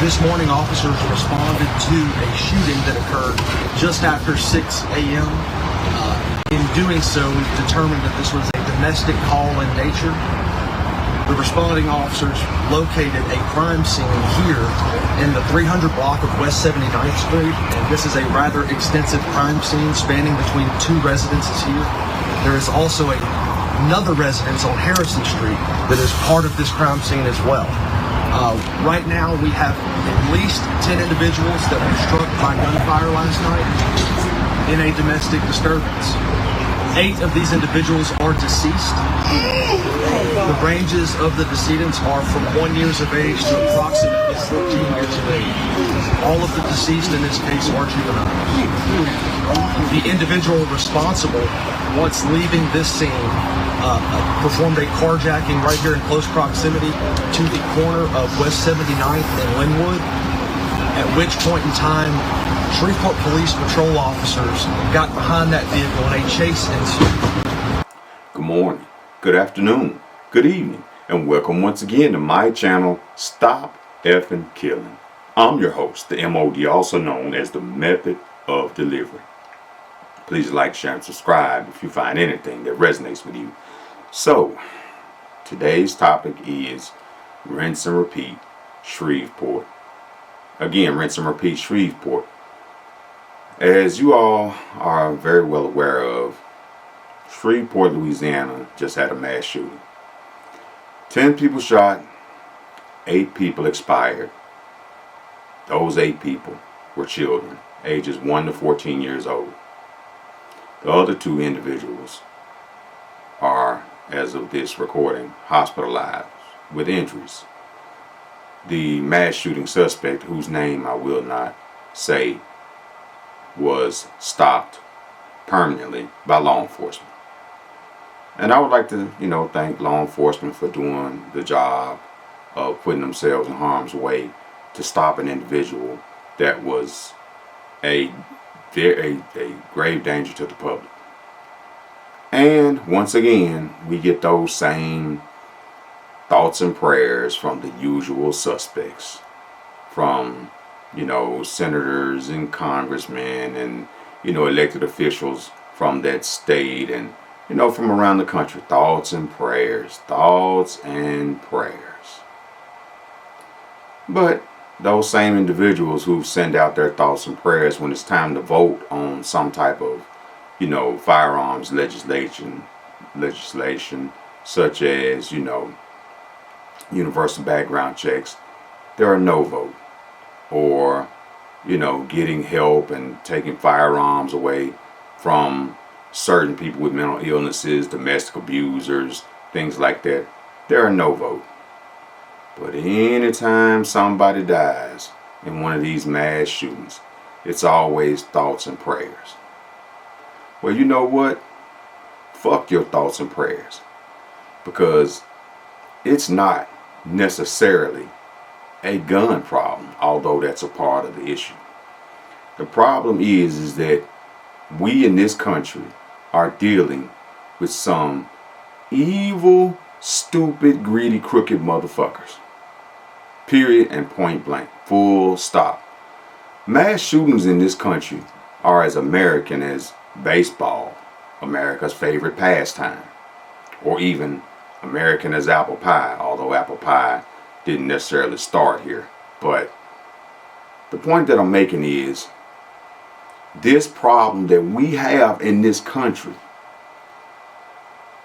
This morning, officers responded to a shooting that occurred just after 6 a.m. In doing so, we've determined that this was a domestic call in nature. The responding officers located a crime scene here in the 300 block of West 79th Street, and this is a rather extensive crime scene spanning between two residences here. There is also another residence on Harrison Street that is part of this crime scene as well. Right now, we have at least 10 individuals that were struck by gunfire last night in a domestic disturbance. 8 of these individuals are deceased. The ranges of the decedents are from 1 year of age to approximately 14 years of age. All of the deceased in this case are juveniles. The individual responsible, once leaving this scene, performed a carjacking right here in close proximity to the corner of West 79th and Linwood, at which point in time Shreveport Police Patrol officers got behind that vehicle and a chase ensued. Good morning, good afternoon, good evening, and welcome once again to my channel, Stop Effing Killing. I'm your host, the MOD, also known as the Method of Delivery. Please like, share, and subscribe if you find anything that resonates with you. So, today's topic is rinse and repeat Shreveport. Again, rinse and repeat Shreveport. As you all are very well aware of, Shreveport, Louisiana just had a mass shooting. 10 people shot, 8 people expired. Those 8 people were children, ages 1 to 14 years old. The other 2 individuals are, as of this recording, hospitalized with injuries. The mass shooting suspect, whose name I will not say, was stopped permanently by law enforcement. And I would like to, thank law enforcement for doing the job of putting themselves in harm's way to stop an individual that was a grave danger to the public. And once again, we get those same thoughts and prayers from the usual suspects, from senators and congressmen and elected officials from that state and from around the country. Thoughts and prayers. But those same individuals who send out their thoughts and prayers when it's time to vote on some type of firearms legislation such as universal background checks, there are no vote. Or getting help and taking firearms away from certain people with mental illnesses, domestic abusers, things like that, there are no vote. But anytime somebody dies in one of these mass shootings, it's always thoughts and prayers. Well, you know what? Fuck your thoughts and prayers, because it's not necessarily a gun problem, although that's a part of the issue. The problem is that we in this country are dealing with some evil, stupid, greedy, crooked motherfuckers. Period and point blank. Full stop. Mass shootings in this country are as American as baseball, America's favorite pastime, or even American as apple pie, although apple pie didn't necessarily start here. But the point that I'm making is this problem that we have in this country,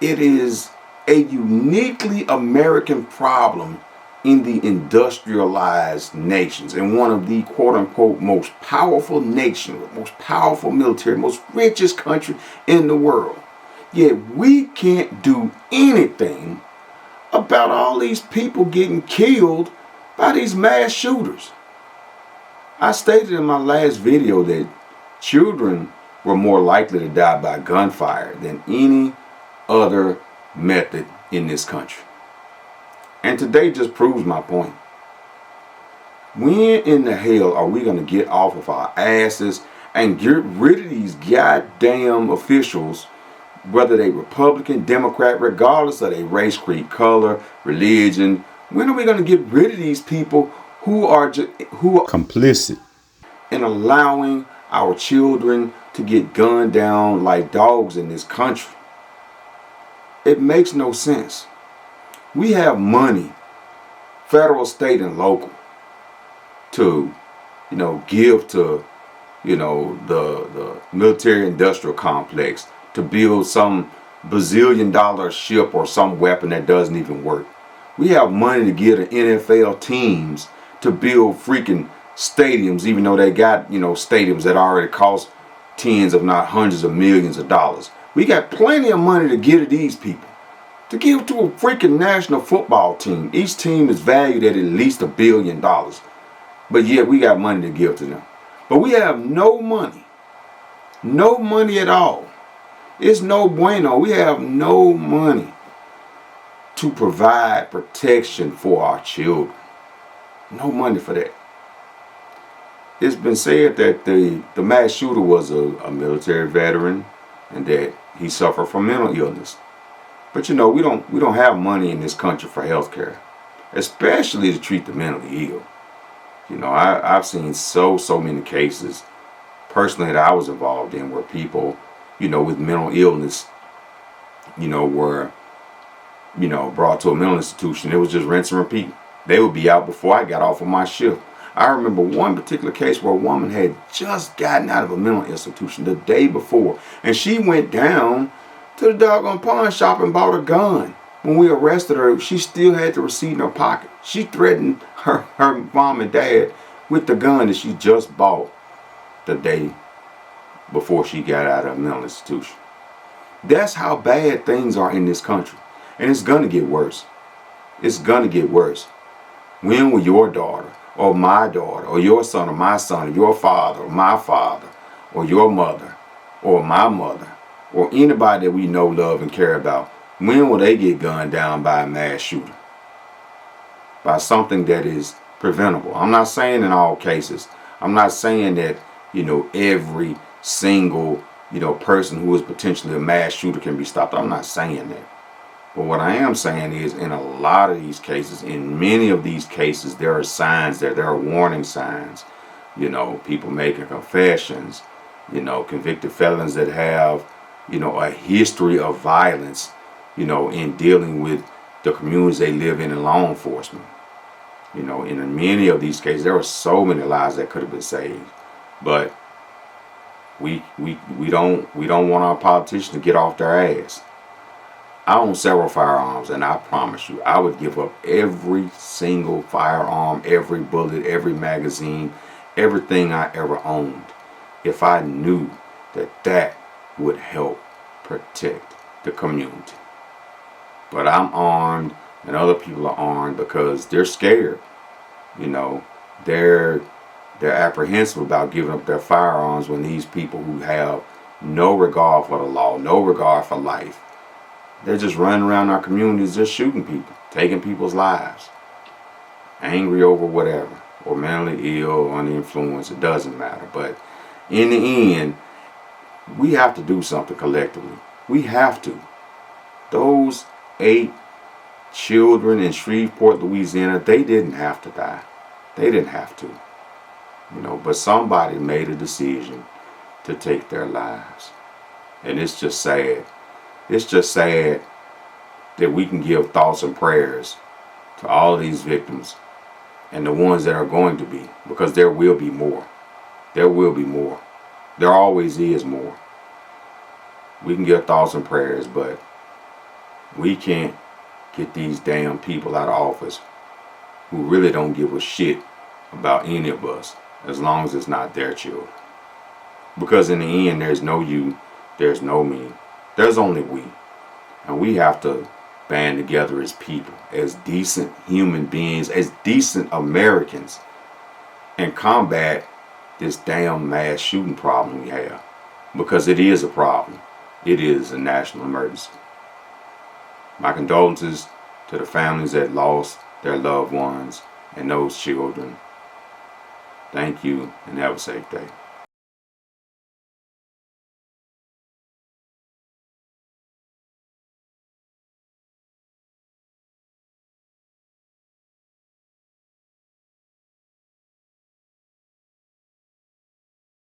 it is a uniquely American problem in the industrialized nations, in one of the quote-unquote most powerful nations, most powerful military, most richest country in the world. Yet we can't do anything about all these people getting killed by these mass shooters. I stated in my last video that children were more likely to die by gunfire than any other method in this country. And today just proves my point. When in the hell are we going to get off of our asses and get rid of these goddamn officials, whether they Republican, Democrat, regardless of their race, creed, color, religion? When are we going to get rid of these people who are complicit in allowing our children to get gunned down like dogs in this country. It makes no sense. We have money, federal, state, and local, to, give to, the military industrial complex to build some bazillion-dollar ship or some weapon that doesn't even work. We have money to give to NFL teams to build freaking stadiums, even though they got, stadiums that already cost tens, if not hundreds of millions of dollars. We got plenty of money to give to these people, to give to a freaking national football team. Each team is valued at least $1 billion. But yet we got money to give to them. But we have no money at all. It's no bueno. We have no money to provide protection for our children. No money for that. It's been said that the mass shooter was a military veteran and that he suffered from mental illness. But we don't have money in this country for health care, especially to treat the mentally ill. I've seen so many cases personally that I was involved in where people, with mental illness, were, brought to a mental institution. It was just rinse and repeat. They would be out before I got off of my shift. I remember one particular case where a woman had just gotten out of a mental institution the day before, and she went down to the doggone pawn shop and bought a gun. When we arrested her, she still had the receipt in her pocket. She threatened her mom and dad with the gun that she just bought the day before she got out of a mental institution. That's how bad things are in this country. And it's going to get worse. It's going to get worse. When will your daughter or my daughter or your son or my son or your father or my father or your mother or my mother or anybody that we know, love, and care about, when will they get gunned down by a mass shooter? By something that is preventable. I'm not saying in all cases. I'm not saying that, every single, person who is potentially a mass shooter can be stopped. I'm not saying that. But what I am saying is, in a lot of these cases, in many of these cases, there are signs there. There are warning signs. People making confessions. Convicted felons that have, a history of violence, in dealing with the communities they live in and law enforcement. In many of these cases, there are so many lives that could have been saved. But we don't want our politicians to get off their ass. I own several firearms, and I promise you, I would give up every single firearm, every bullet, every magazine, everything I ever owned, if I knew that would help protect the community. But I'm armed, and other people are armed because they're scared. They're apprehensive about giving up their firearms when these people who have no regard for the law, no regard for life, they're just running around our communities just shooting people, taking people's lives, angry over whatever, or mentally ill or under influence. It doesn't matter. But in the end, we have to do something collectively. We have to. Those 8 children in Shreveport, Louisiana, they didn't have to die. They didn't have to. But somebody made a decision to take their lives. And it's just sad. It's just sad that we can give thoughts and prayers to all of these victims and the ones that are going to be, because there will be more. There will be more. There always is more. We can give thoughts and prayers, but we can't get these damn people out of office who really don't give a shit about any of us, as long as it's not their children. Because in the end, there's no you, there's no me, there's only we. And we have to band together as people, as decent human beings, as decent Americans, and combat this damn mass shooting problem we have. Because it is a problem. It is a national emergency. My condolences to the families that lost their loved ones and those children. Thank you, and have a safe day.